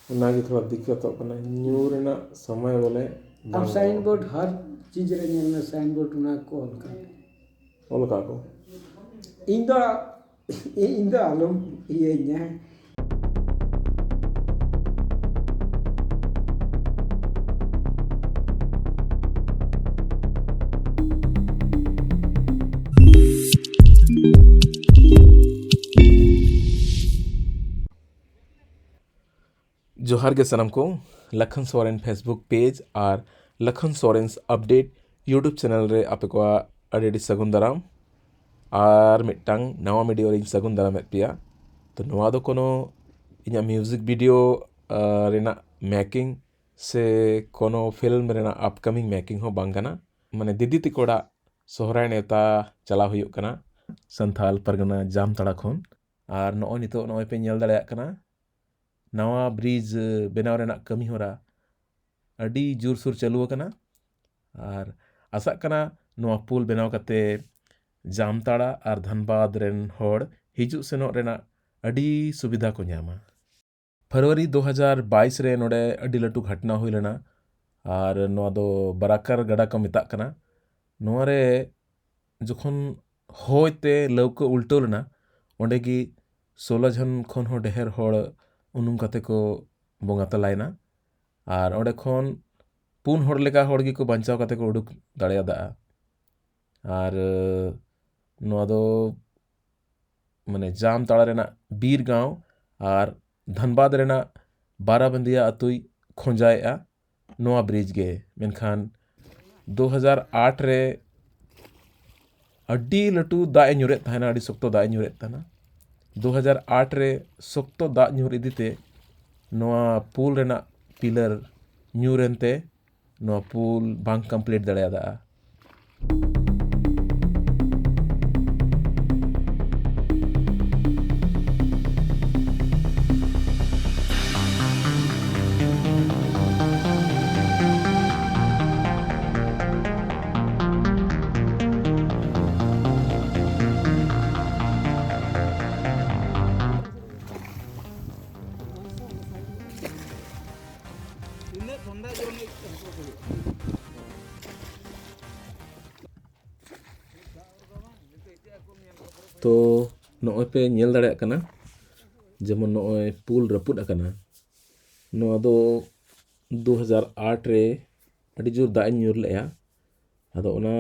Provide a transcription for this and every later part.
उनागी थोड़ा दिक्कत होना न्यू रेना समय बोले अब साइन बोर्ड हर चीज रे नेल में साइन बोर्ड उना को ओल का को इन दो आलम ये nya जोहार के सनम को लखन सोरेन फेसबुक पेज और Lakhan Soren update YouTube channel रे आपे को अडेडी सगुन दाराम और मिट्टांग नवा वीडियो रे सगुन दाराम पिया तो नवा दो कोनो इना म्यूजिक वीडियो रेना मेकिंग से कोनो फिल्म रेना अपकमिंग मेकिंग हो बांगना माने दीदी तिकोड़ा सोहराय नेता चला हुयुक कना संथाल परगना जामताड़ा खन और नॉय नितो नॉय पे नेल दाड़ेयाक कना नवा ब्रिज बनाव रेना कमी होरा अडी जोर सुर चालू कना और आशा कना नवा पुल बनाव कते जामताड़ा और धनबाद रेन होड़ हिजू सेनो रेना अडी सुविधा को न्यामा फरवरी 2022 रे नोडे अडी लटू घटना हुई लेना और नवा दो बराकर गड़ा को मिता कना नवा रे जोखन होयते लौको उल्टो लेना ओंडे की 16 जन खन हो ढेर होड़ उनुम कते को बोंगा तलायना और ओंडे खन पुन होड़ लेका होड़ की को बंचाव कते को उडुक दाड़ेयादा और नवा दो माने जामताड़ा रेना बीर गांव और धनबाद रेना बाराबंदिया अतुई खोंजाएआ नवा ब्रिज गे मेनखान 2008 रे अड्डी लटू दाए ᱧᱩᱨᱮᱫ ᱛᱟᱦᱮᱱᱟ अड्डी शक्तो दाए ᱧᱩᱨᱮᱫ ᱛᱟᱦᱮᱱᱟ 2008 रे शक्तो दाग ᱧᱩᱨ इदीते नवा पुल रेना पिलर ᱧᱩᱨᱮᱱᱛᱮ नवा पुल बांग कंप्लीट दाड़ेयादा तो नॉय पे नेल दाड़ेयाक कना जेमन नॉय पुल रपुद अकना नॉ दो 2008 रे अडी जोर दाग ᱧᱩᱨ लेया अदो ओना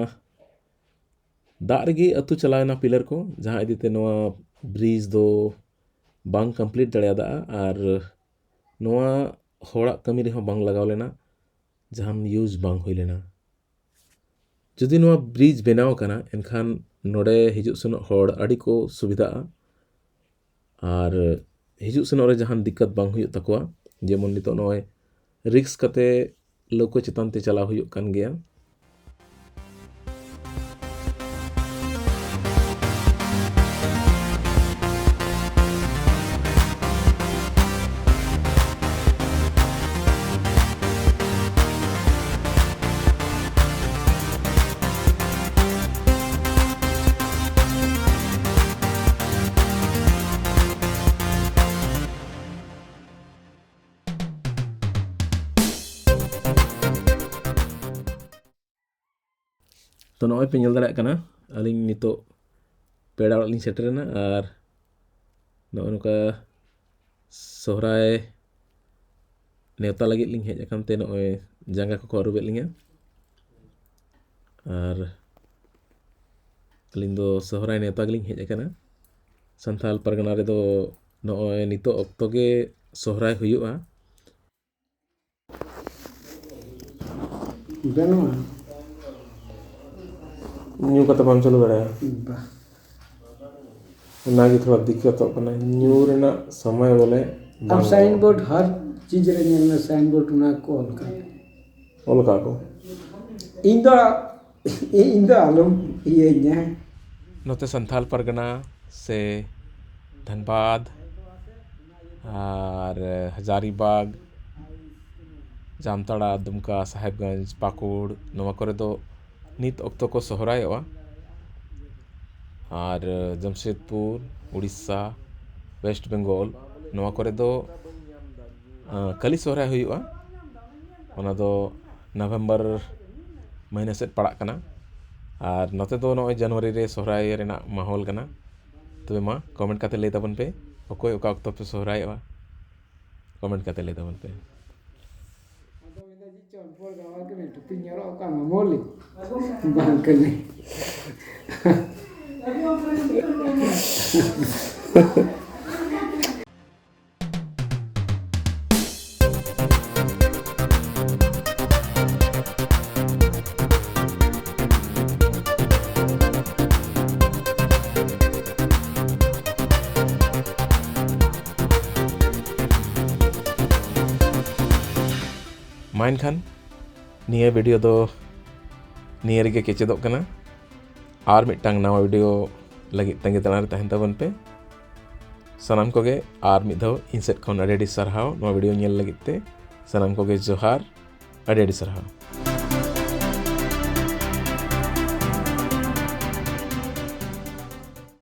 दाग रेगी अतु चलायना पिलर को जहां इदीते नवा ब्रिज दो बांग कंप्लीट दाड़ेयादा और नवा होड़ा कमी रे बांग लगाव लेना जहां यूज बांग हुई लेना जदि नवा ब्रिज बनाव कना एनखान नोडे हिजू सेनो होड़ अडी को सुविधा और हिजू सेनो रे जहां दिक्कत बांग हुई तकवा जेमन नितो नॉय रिक्स कते लौको चितान ते चला हुई कान गया तो नॉय पे नेल दाड़ेयाक कना अलिंग नितो पेड़ा लिंग सेटरना और नॉय नका सोहराय नेवता लगी लिंग हेज अकनते नॉय जांगा को अरुबेद लिंगा और अलिंग दो सोहराय नेवता लिंग हेज अकना संथाल परगना रे दो नॉय नितो अक्तो गे सोहराय हुयुआ बनवा न्यू कते बांग चलू दाड़ेया उनागी थोड़ा दिक्कत होना न्यू रेना समय बोले अब साइन बोर्ड हर चीज रे नेल में साइन बोर्ड उना को ओल का को इन दो आलम ये nya नोते संथाल परगना से धनबाद और हजारीबाग जामताड़ा दुमका साहेबगंज पाकुड़ नवा करे दो नित अक्तो को सोहरायोआ और जमशेदपुर उड़ीसा वेस्ट बंगाल नवा करे दो ᱠᱟᱹᱞᱤ ᱥᱚᱦᱨᱟᱭ ᱦᱩᱭᱩᱜᱼᱟ ᱚᱱᱟ ᱫᱚ ᱱᱚᱵᱷᱮᱢᱵᱚᱨ ᱢᱟᱹᱦᱱᱟᱹ ᱥᱮᱫ ᱯᱟᱲᱟᱜ ᱠᱟᱱᱟ ᱟᱨ ᱱᱚᱛᱮ ᱫᱚ ᱱᱚᱜᱼᱚᱭ ᱡᱟᱱᱩᱣᱟᱨᱤ ᱨᱮ ᱥᱚᱦᱨᱟᱭ ᱨᱮᱱᱟᱜ ᱢᱟᱦᱚᱞ ᱠᱟᱱᱟ ᱛᱚᱵᱮ ᱢᱟ ᱠᱚᱢᱮᱱᱴ ᱠᱟᱛᱮ ᱞᱟᱹᱭ ᱛᱟᱵᱚᱱ ᱯᱮ ᱚᱠᱚᱭ ᱚᱠᱟ ᱚᱠᱛᱚ ᱯᱮ ᱥᱚᱦᱨᱟᱭᱚᱜᱼᱟ ᱠᱚᱢᱮᱱᱴ ᱠᱟᱛᱮ ᱞᱟᱹᱭ ᱛᱟᱵᱚᱱ ᱯᱮ ᱟᱫᱚ ᱢᱮᱱᱫᱟ ᱡᱮ ᱪᱚᱱᱯᱚᱲ ᱜᱟᱣᱟ ᱠᱟᱱᱟ ᱴᱩᱯᱤ ᱧᱚᱨᱚᱜ ᱠᱟ ᱢᱟᱢᱚᱞᱤ ᱵᱟᱝ ᱠᱟᱱᱟ ᱢᱟ ᱮᱱᱠᱷᱟᱱ ᱱᱤᱭᱟᱹ ᱵᱷᱤᱰᱤᱭᱳ ᱫᱚ ᱱᱤᱭᱟᱹ ᱨᱮᱜᱮ ᱠᱮᱪᱮᱫᱚᱜ ᱠᱟᱱᱟ ᱟᱨ ᱢᱤᱫᱴᱟᱝ ᱱᱟᱣᱟ ᱵᱷᱤᱰᱤᱭᱳ ᱞᱟᱹᱜᱤᱫ ᱛᱟᱸᱜᱤ ᱛᱟᱲᱟᱜ ᱨᱮ ᱛᱟᱦᱮᱱ ᱛᱟᱵᱚᱱ ᱯᱮ ᱥᱟᱱᱟᱢ ᱠᱚᱜᱮ ᱟᱨ ᱢᱤᱫ ᱫᱷᱟᱣ ᱤᱧ ᱥᱮᱫ ᱠᱷᱚᱱ ᱟᱹᱰᱤ ᱟᱹᱰᱤ ᱥᱟᱨᱦᱟᱣ ᱱᱚᱣᱟ ᱵᱷᱤᱰᱤᱭᱳ ᱧᱮᱞ ᱞᱟᱹᱜᱤᱫ ᱛᱮ ᱥᱟᱱᱟᱢ ᱠᱚᱜᱮ ᱡᱚᱦᱟᱨ ᱟᱹᱰᱤ ᱟᱹᱰᱤ ᱥᱟᱨᱦᱟᱣ